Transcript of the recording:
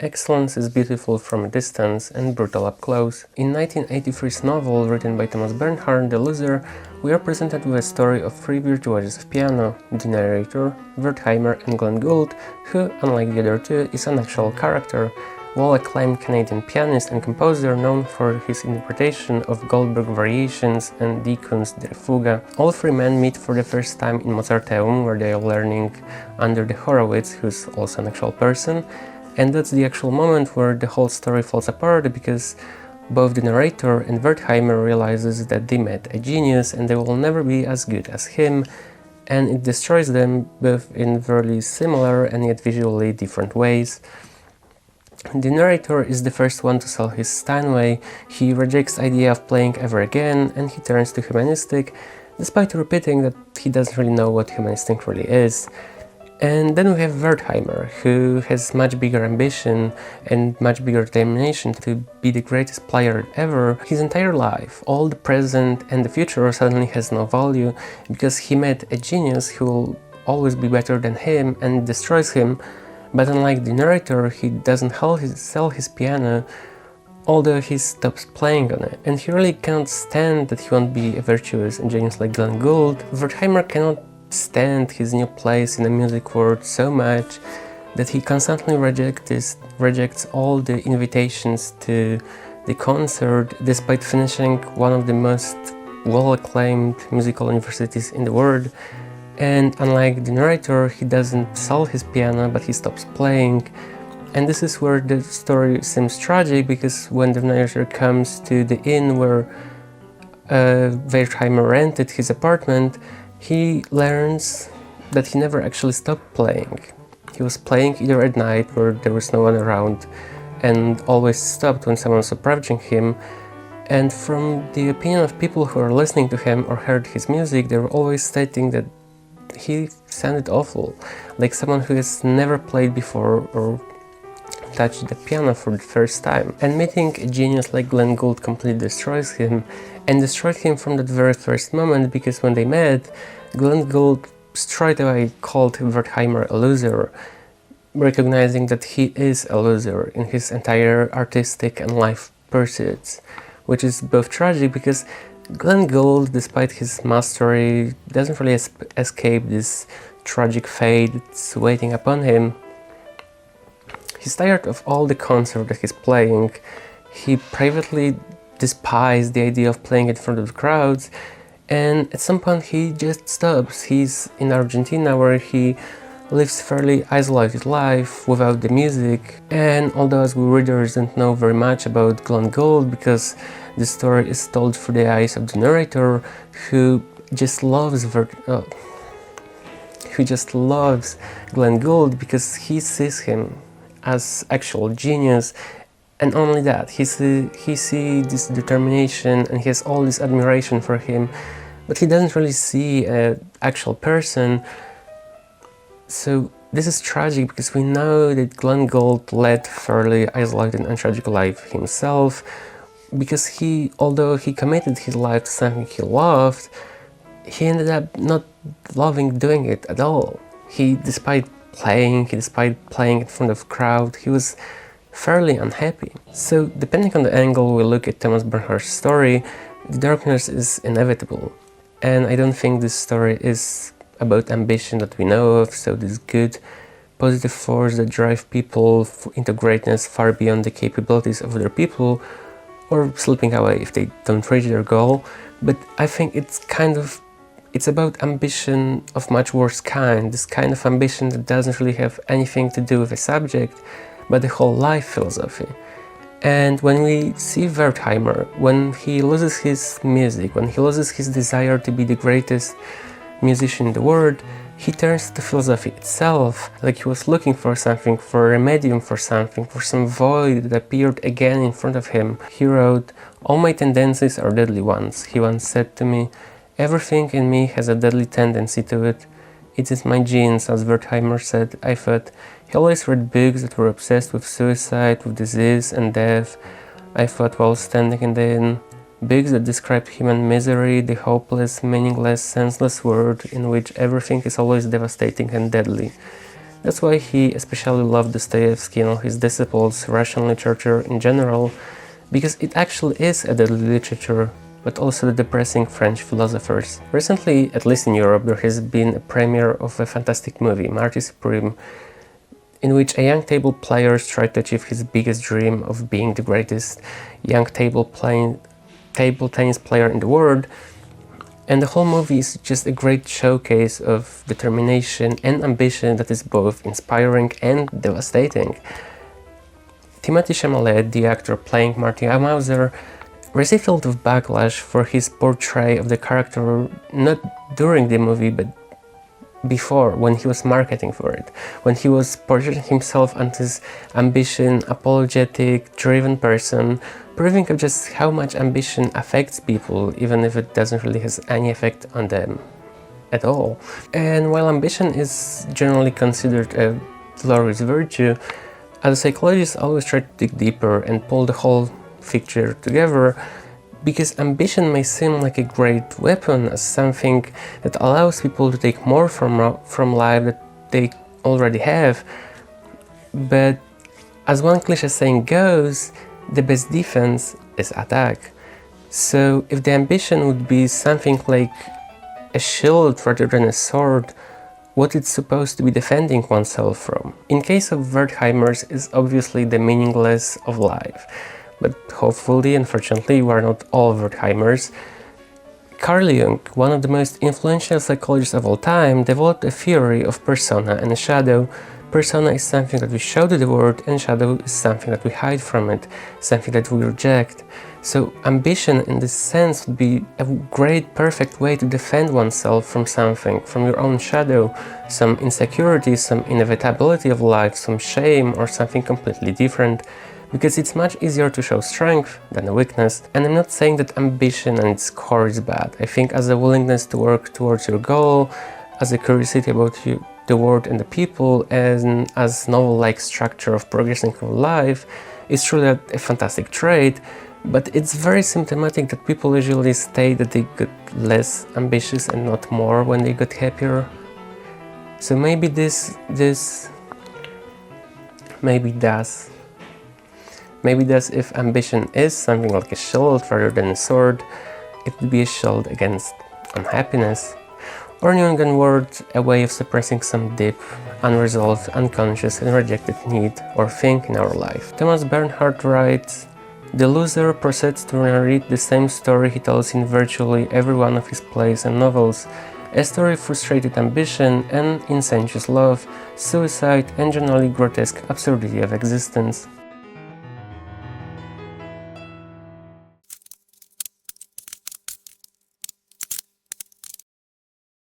Excellence is beautiful from a distance and brutal up close. In 1983's novel written by Thomas Bernhard, The Loser, we are presented with a story of three virtuosos of piano, the narrator, Wertheimer and Glenn Gould, who, unlike the other two, is an actual character, well-acclaimed Canadian pianist and composer known for his interpretation of Goldberg variations and Die Kunst der Fuge. All three men meet for the first time in Mozarteum, where they are learning under the Horowitz, who's also an actual person. And that's the actual moment where the whole story falls apart, because both the narrator and Wertheimer realizes that they met a genius and they will never be as good as him, and it destroys them both in very similar and yet visually different ways. The narrator is the first one to sell his Steinway. He rejects the idea of playing ever again and he turns to humanistic, despite repeating that he doesn't really know what humanistic really is. And then we have Wertheimer, who has much bigger ambition and much bigger determination to be the greatest player ever. His entire life, all the present and the future suddenly has no value, because he met a genius who will always be better than him and destroys him. But unlike the narrator, he doesn't sell his piano, although he stops playing on it. And he really cannot stand that he won't be a virtuous and genius like Glenn Gould. Wertheimer cannot stand his new place in the music world so much that he constantly rejects all the invitations to the concert, despite finishing one of the most well-acclaimed musical universities in the world. And unlike the narrator, he doesn't sell his piano, but he stops playing. And this is where the story seems tragic, because when the narrator comes to the inn where Wertheimer rented his apartment, he learns that he never actually stopped playing. He was playing either at night where there was no one around and always stopped when someone was approaching him. And from the opinion of people who are listening to him or heard his music, they were always stating that he sounded awful, like someone who has never played before or touched the piano for the first time. And meeting a genius like Glenn Gould completely destroys him, and destroyed him from that very first moment, because when they met, Glenn Gould straight away called Wertheimer a loser, recognizing that he is a loser in his entire artistic and life pursuits, which is both tragic because Glenn Gould, despite his mastery, doesn't really escape this tragic fate that's waiting upon him. He's tired of all the concerts that he's playing. He privately despised the idea of playing in front of the crowds, and at some point he just stops. He's in Argentina, where he lives a fairly isolated life without the music. And although as we readers don't know very much about Glenn Gould, because the story is told through the eyes of the narrator, who just loves Glenn Gould because he sees him as actual genius. And only that, he sees this determination and he has all this admiration for him, but he doesn't really see an actual person. So this is tragic, because we know that Glenn Gould led fairly isolated and tragic life himself, because although he committed his life to something he loved, he ended up not loving doing it at all. Despite playing in front of a crowd, he was fairly unhappy. So depending on the angle we look at Thomas Bernhard's story, the darkness is inevitable. And I don't think this story is about ambition that we know of, so this good, positive force that drives people into greatness far beyond the capabilities of other people, or slipping away if they don't reach their goal. But I think it's about ambition of much worse kind, this kind of ambition that doesn't really have anything to do with the subject, but the whole life philosophy. And when we see Wertheimer, when he loses his music, when he loses his desire to be the greatest musician in the world, he turns to philosophy itself, like he was looking for something, for a remedium for something, for some void that appeared again in front of him. He wrote, "All my tendencies are deadly ones," he once said to me. "Everything in me has a deadly tendency to it. It is my genes," as Wertheimer said. I thought, he always read books that were obsessed with suicide, with disease and death. I thought while standing in the inn, books that described human misery, the hopeless, meaningless, senseless world in which everything is always devastating and deadly. That's why he especially loved Dostoevsky and all his disciples, Russian literature in general, because it actually is a deadly literature, but also the depressing French philosophers. Recently, at least in Europe, there has been a premiere of a fantastic movie, Marty Supreme, in which a young table player tries to achieve his biggest dream of being the greatest young table tennis player in the world. And the whole movie is just a great showcase of determination and ambition that is both inspiring and devastating. Timothée Chalamet, the actor playing Marty Mauser, received a lot of backlash for his portrayal of the character, not during the movie, but before, when he was marketing for it, when he was portraying himself as this ambition, apologetic, driven person, proving of just how much ambition affects people, even if it doesn't really has any effect on them at all. And while ambition is generally considered a glorious virtue, as a psychologist, I always try to dig deeper and pull the whole picture together, because ambition may seem like a great weapon, as something that allows people to take more from life that they already have. But as one cliché saying goes, the best defense is attack. So if the ambition would be something like a shield rather than a sword, what it's supposed to be defending oneself from? In case of Wertheimers, is obviously the meaningless of life. But hopefully, unfortunately, we are not all Wertheimers. Carl Jung, one of the most influential psychologists of all time, developed a theory of persona and a shadow. Persona is something that we show to the world, and shadow is something that we hide from it, something that we reject. So ambition in this sense would be a great, perfect way to defend oneself from something, from your own shadow, some insecurity, some inevitability of life, some shame, or something completely different. Because it's much easier to show strength than a weakness. And I'm not saying that ambition and its core is bad. I think as a willingness to work towards your goal, as a curiosity about the world and the people, and as novel-like structure of progressing through life, is truly a fantastic trait. But it's very symptomatic that people usually state that they got less ambitious and not more when they got happier. So maybe Maybe thus, if ambition is something like a shield rather than a sword, it would be a shield against unhappiness, or in Jungian words, a way of suppressing some deep, unresolved, unconscious and rejected need or thing in our life. Thomas Bernhard writes, "The loser proceeds to narrate the same story he tells in virtually every one of his plays and novels, a story of frustrated ambition and incestuous love, suicide and generally grotesque absurdity of existence."